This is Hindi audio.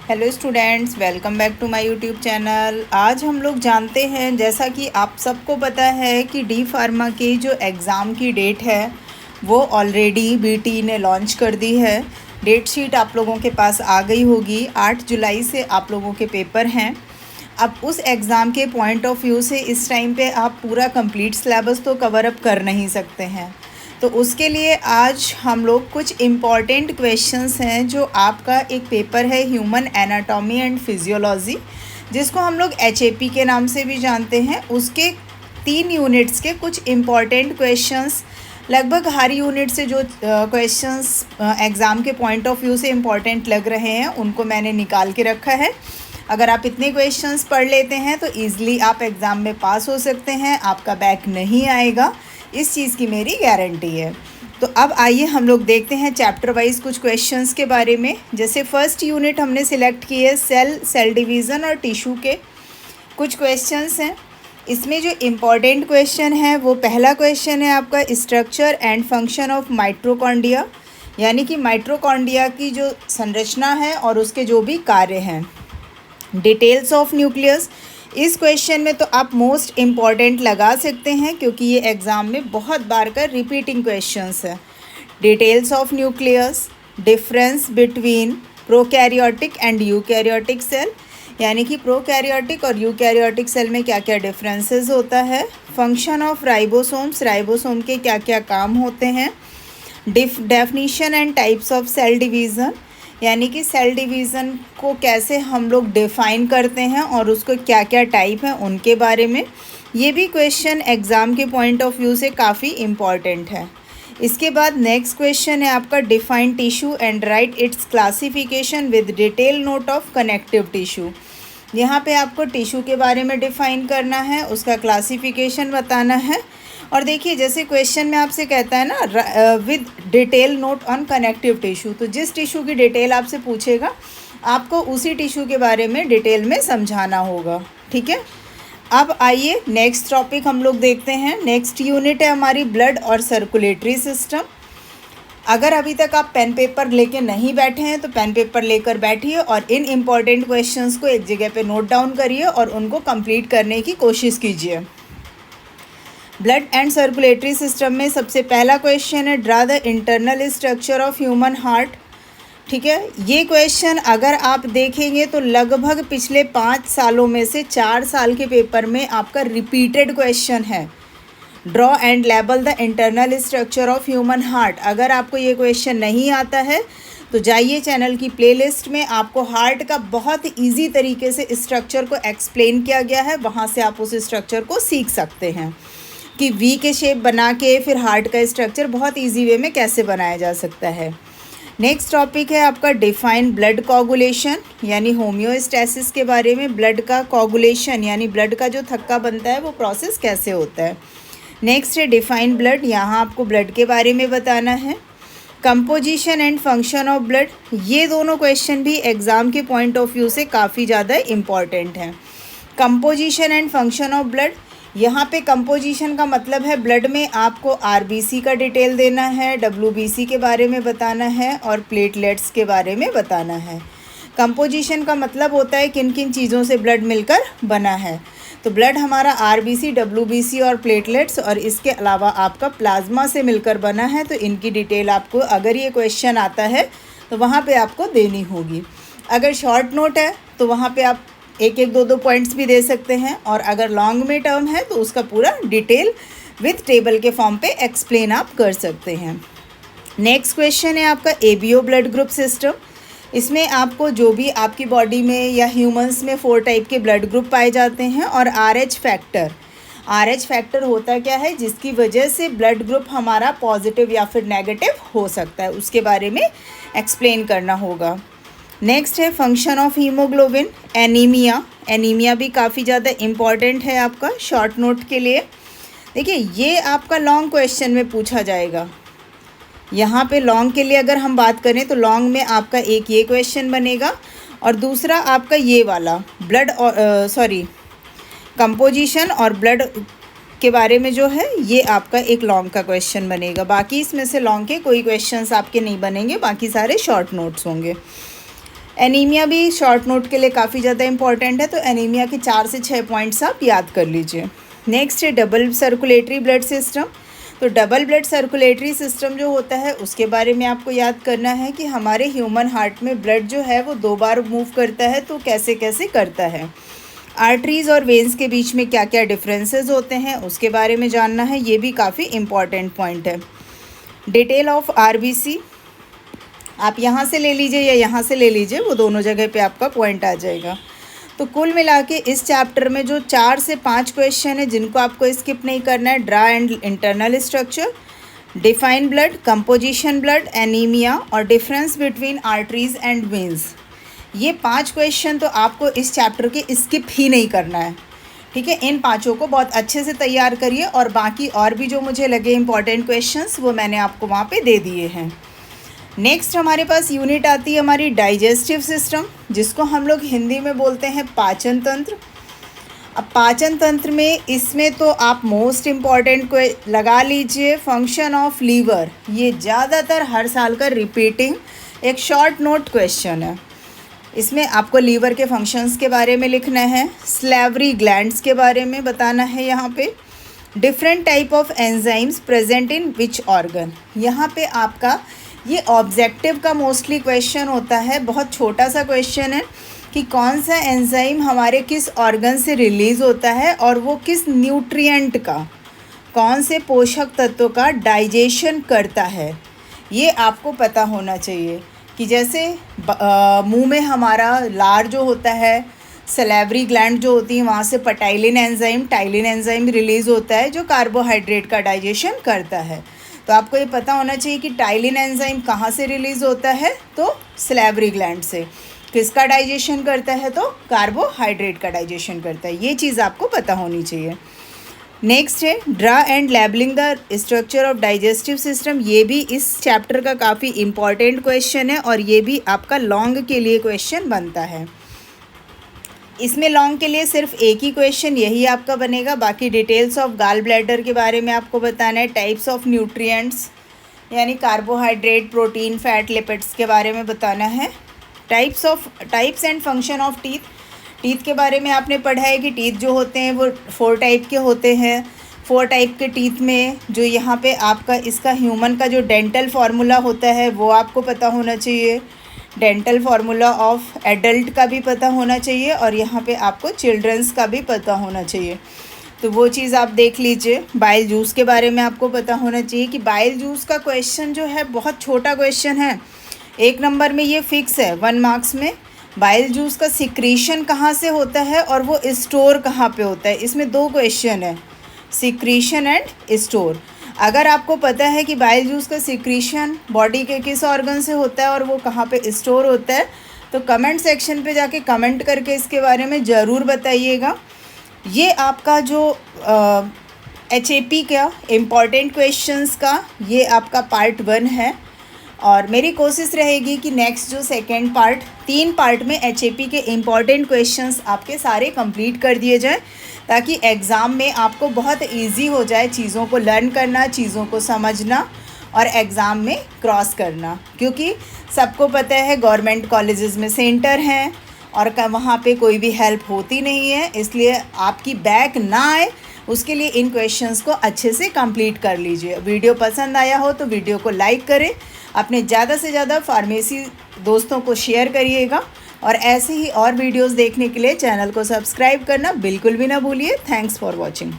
Hello students, welcome back to my YouTube channel. आज हम लोग जानते हैं, जैसा कि आप सबको पता है कि डी फार्मा की जो एग्ज़ाम की डेट है वो ऑलरेडी बीटी ने लॉन्च कर दी है। डेट शीट आप लोगों के पास आ गई होगी। 8 जुलाई से आप लोगों के पेपर हैं। अब उस एग्ज़ाम के पॉइंट ऑफ व्यू से इस टाइम पे आप पूरा कंप्लीट सिलेबस तो कवर अप कर नहीं सकते हैं, तो उसके लिए आज हम लोग कुछ इम्पॉर्टेंट क्वेश्चंस हैं। जो आपका एक पेपर है ह्यूमन एनाटॉमी एंड फिजियोलॉजी, जिसको हम लोग HAP के नाम से भी जानते हैं, उसके 3 यूनिट्स के कुछ इम्पॉर्टेंट क्वेश्चंस, लगभग हर यूनिट से जो क्वेश्चंस एग्ज़ाम के पॉइंट ऑफ व्यू से इम्पॉर्टेंट लग रहे हैं उनको मैंने निकाल के रखा है। अगर आप इतने क्वेश्चंस पढ़ लेते हैं तो ईज़िली आप एग्ज़ाम में पास हो सकते हैं, आपका बैक नहीं आएगा, इस चीज़ की मेरी गारंटी है। तो अब आइए हम लोग देखते हैं चैप्टर वाइज कुछ क्वेश्चंस के बारे में। जैसे फर्स्ट यूनिट हमने सिलेक्ट की है सेल डिवीज़न और टिश्यू के कुछ क्वेश्चंस हैं। इसमें जो इम्पॉर्टेंट क्वेश्चन है वो पहला क्वेश्चन है आपका structure and function of mitochondria, यानी कि माइटोकॉन्ड्रिया की जो संरचना है और उसके जो भी कार्य हैं। डिटेल्स ऑफ न्यूक्लियस, इस क्वेश्चन में तो आप मोस्ट इम्पॉर्टेंट लगा सकते हैं क्योंकि ये एग्ज़ाम में बहुत बार का रिपीटिंग क्वेश्चंस है। Details of nucleus, difference between prokaryotic and eukaryotic cell, यानी कि प्रोकैरियोटिक और यूकैरियोटिक सेल में क्या क्या डिफरेंसेस होता है। फंक्शन ऑफ राइबोसोम्स, राइबोसोम के क्या क्या काम होते हैं। Definition and types of cell division, यानी कि सेल डिवीज़न को कैसे हम लोग डिफ़ाइन करते हैं और उसको क्या क्या टाइप है उनके बारे में। ये भी क्वेश्चन एग्ज़ाम के पॉइंट ऑफ व्यू से काफ़ी इम्पॉर्टेंट है। इसके बाद नेक्स्ट क्वेश्चन है आपका define tissue and right it's classification with detail note of connective tissue. यहाँ पे आपको टिश्यू के बारे में डिफ़ाइन करना है, उसका क्लासिफिकेशन बताना है। और देखिए, जैसे क्वेश्चन में आपसे कहता है ना with detail note on connective tissue, तो जिस टिश्यू की डिटेल आपसे पूछेगा आपको उसी टिश्यू के बारे में डिटेल में समझाना होगा। ठीक है, अब आइए नेक्स्ट टॉपिक हम लोग देखते हैं। नेक्स्ट यूनिट है हमारी ब्लड और सर्कुलेटरी सिस्टम। अगर अभी तक आप पेन पेपर लेके नहीं बैठे हैं तो पेन पेपर लेकर बैठिए और इन इम्पॉर्टेंट क्वेश्चंस को एक जगह पे नोट डाउन करिए और उनको कंप्लीट करने की कोशिश कीजिए। ब्लड एंड सर्कुलेटरी सिस्टम में सबसे पहला क्वेश्चन है draw the internal structure of human heart. ठीक है, ये क्वेश्चन अगर आप देखेंगे तो लगभग पिछले 5 सालों में से 4 साल के पेपर में आपका रिपीटेड क्वेश्चन है। Draw and label the internal structure of human heart. अगर आपको ये क्वेश्चन नहीं आता है तो जाइए चैनल की प्लेलिस्ट में, आपको हार्ट का बहुत इजी तरीके से स्ट्रक्चर को एक्सप्लेन किया गया है, वहाँ से आप उस स्ट्रक्चर को सीख सकते हैं कि वी के शेप बना के फिर हार्ट का स्ट्रक्चर बहुत इजी वे में कैसे बनाया जा सकता है। नेक्स्ट टॉपिक है आपका डिफाइन ब्लड कोगुलेशन, यानी होम्योस्टैसिस के बारे में। ब्लड का कोगुलेशन यानी ब्लड का जो थक्का बनता है वो प्रोसेस कैसे होता है। नेक्स्ट है डिफाइन ब्लड, यहाँ आपको ब्लड के बारे में बताना है। Composition and function of blood, ये दोनों क्वेश्चन भी एग्ज़ाम के पॉइंट ऑफ व्यू से काफ़ी ज़्यादा इम्पॉर्टेंट हैं। Composition and function of blood, यहाँ पे कंपोजिशन का मतलब है ब्लड में आपको RBC का डिटेल देना है, WBC के बारे में बताना है और प्लेटलेट्स के बारे में बताना है। कंपोजिशन का मतलब होता है किन किन चीज़ों से ब्लड मिलकर बना है। तो ब्लड हमारा RBC, WBC और प्लेटलेट्स और इसके अलावा आपका प्लाज्मा से मिलकर बना है। तो इनकी डिटेल आपको, अगर ये क्वेश्चन आता है तो वहाँ पे आपको देनी होगी। अगर शॉर्ट नोट है तो वहाँ पे आप एक एक दो पॉइंट्स भी दे सकते हैं, और अगर लॉन्ग में टर्म है तो उसका पूरा डिटेल विथ टेबल के फॉर्म पे एक्सप्लेन आप कर सकते हैं। नेक्स्ट क्वेश्चन है आपका ABO ब्लड ग्रुप सिस्टम। इसमें आपको जो भी आपकी बॉडी में या ह्यूमंस में 4 टाइप के ब्लड ग्रुप पाए जाते हैं और RH फैक्टर होता क्या है जिसकी वजह से ब्लड ग्रुप हमारा पॉजिटिव या फिर नेगेटिव हो सकता है, उसके बारे में एक्सप्लेन करना होगा। नेक्स्ट है फंक्शन ऑफ हीमोग्लोबिन। एनीमिया भी काफ़ी ज़्यादा इम्पॉर्टेंट है आपका शॉर्ट नोट के लिए। देखिए, ये आपका लॉन्ग क्वेश्चन में पूछा जाएगा। यहाँ पे लॉन्ग के लिए अगर हम बात करें तो लॉन्ग में आपका एक ये क्वेश्चन बनेगा और दूसरा आपका ये वाला ब्लड और कंपोजिशन और ब्लड के बारे में जो है ये आपका एक लॉन्ग का क्वेश्चन बनेगा। बाकी इसमें से लॉन्ग के कोई क्वेश्चंस आपके नहीं बनेंगे, बाकी सारे शॉर्ट नोट्स होंगे। एनीमिया भी शॉर्ट नोट के लिए काफ़ी ज़्यादा इंपॉर्टेंट है, तो एनीमिया के 4 से 6 पॉइंट्स आप याद कर लीजिए। नेक्स्ट है डबल सर्कुलेटरी ब्लड सिस्टम। तो डबल ब्लड सर्कुलेटरी सिस्टम जो होता है उसके बारे में आपको याद करना है कि हमारे ह्यूमन हार्ट में ब्लड जो है वो 2 बार मूव करता है, तो कैसे कैसे करता है। आर्टरीज़ और वेन्स के बीच में क्या क्या डिफरेंसेस होते हैं उसके बारे में जानना है, ये भी काफ़ी इम्पॉर्टेंट पॉइंट है। डिटेल ऑफ आरबीसी आप यहाँ से ले लीजिए या यहाँ से ले लीजिए, वो दोनों जगह पे आपका पॉइंट आ जाएगा। तो कुल मिला के इस चैप्टर में जो 4 से 5 क्वेश्चन है जिनको आपको स्किप नहीं करना है, draw and internal structure, define blood, composition blood, anaemia और difference between arteries and veins, ये 5 क्वेश्चन तो आपको इस चैप्टर के स्किप ही नहीं करना है। ठीक है, इन 5 को बहुत अच्छे से तैयार करिए और बाकी और भी जो मुझे लगे इंपॉर्टेंट क्वेश्चंस वो मैंने आपको वहाँ पे दे दिए हैं। नेक्स्ट हमारे पास यूनिट आती है हमारी डाइजेस्टिव सिस्टम, जिसको हम लोग हिंदी में बोलते हैं पाचन तंत्र। अब पाचन तंत्र में इसमें तो आप मोस्ट इम्पॉर्टेंट को लगा लीजिए फंक्शन ऑफ लीवर, ये ज़्यादातर हर साल का रिपीटिंग एक शॉर्ट नोट क्वेश्चन है। इसमें आपको लीवर के फंक्शंस के बारे में लिखना है, स्लेवरी ग्लैंड्स के बारे में बताना है, यहाँ पे different type of enzymes present in which organ. यहाँ पे आपका ये ऑब्जेक्टिव का मोस्टली क्वेश्चन होता है, बहुत छोटा सा क्वेश्चन है कि कौन सा एंजाइम हमारे किस ऑर्गन से रिलीज़ होता है और वो किस न्यूट्रिएंट का, कौन से पोषक तत्वों का डाइजेशन करता है, ये आपको पता होना चाहिए। कि जैसे मुंह में हमारा लार जो होता है, सलेवरी ग्लैंड जो होती है, वहाँ से टाइलिन एंजाइम रिलीज़ होता है जो कार्बोहाइड्रेट का डाइजेशन करता है। तो आपको ये पता होना चाहिए कि टाइलिन एंजाइम कहाँ से रिलीज़ होता है, तो सलेवरी ग्लैंड से। किसका डाइजेशन करता है, तो कार्बोहाइड्रेट का डाइजेशन करता है, ये चीज़ आपको पता होनी चाहिए। नेक्स्ट है draw and labelling the structure of digestive system, ये भी इस चैप्टर का काफ़ी इम्पॉर्टेंट क्वेश्चन है और ये भी आपका लॉन्ग के लिए क्वेश्चन बनता है। इसमें लॉन्ग के लिए सिर्फ एक ही क्वेश्चन यही आपका बनेगा, बाकी डिटेल्स ऑफ गाल ब्लैडर के बारे में आपको बताना है, टाइप्स ऑफ न्यूट्रिएंट्स यानी कार्बोहाइड्रेट, प्रोटीन, फैट, लिपिड्स के बारे में बताना है, types and function of teeth के बारे में आपने पढ़ा है कि टीथ जो होते हैं वो 4 टाइप के होते हैं। 4 टाइप के टीथ में जो यहाँ पे आपका इसका ह्यूमन का जो डेंटल फार्मूला होता है वो आपको पता होना चाहिए, डेंटल फार्मूला ऑफ एडल्ट का भी पता होना चाहिए और यहाँ पे आपको चिल्ड्रंस का भी पता होना चाहिए। तो वो चीज़ आप देख लीजिए। बाइल जूस के बारे में आपको पता होना चाहिए कि बाइल जूस का क्वेश्चन जो है बहुत छोटा क्वेश्चन है, 1 नंबर में ये फिक्स है 1 मार्क्स में। बाइल जूस का सिक्रीशन कहाँ से होता है और वो स्टोर कहाँ पे होता है, इसमें 2 क्वेश्चन है, सिक्रीशन एंड स्टोर। अगर आपको पता है कि बाइल जूस का सिक्रीशन बॉडी के किस ऑर्गन से होता है और वो कहाँ पे स्टोर होता है, तो कमेंट सेक्शन पे जाके कमेंट करके इसके बारे में ज़रूर बताइएगा। ये आपका जो HAP का इम्पॉर्टेंट क्वेश्चंस का ये आपका पार्ट 1 है और मेरी कोशिश रहेगी कि नेक्स्ट जो सेकेंड पार्ट 3 पार्ट में HAP के इम्पॉर्टेंट क्वेश्चंस आपके सारे कंप्लीट कर दिए जाएं, ताकि एग्ज़ाम में आपको बहुत इजी हो जाए चीज़ों को लर्न करना, चीज़ों को समझना और एग्ज़ाम में क्रॉस करना। क्योंकि सबको पता है गवर्नमेंट कॉलेजेस में सेंटर हैं और वहाँ पे कोई भी हेल्प होती नहीं है, इसलिए आपकी बैक ना आए उसके लिए इन क्वेश्चंस को अच्छे से कंप्लीट कर लीजिए। वीडियो पसंद आया हो तो वीडियो को लाइक करें, अपने ज़्यादा से ज़्यादा फार्मेसी दोस्तों को शेयर करिएगा और ऐसे ही और वीडियोस देखने के लिए चैनल को सब्सक्राइब करना बिल्कुल भी ना भूलिए। Thanks for watching.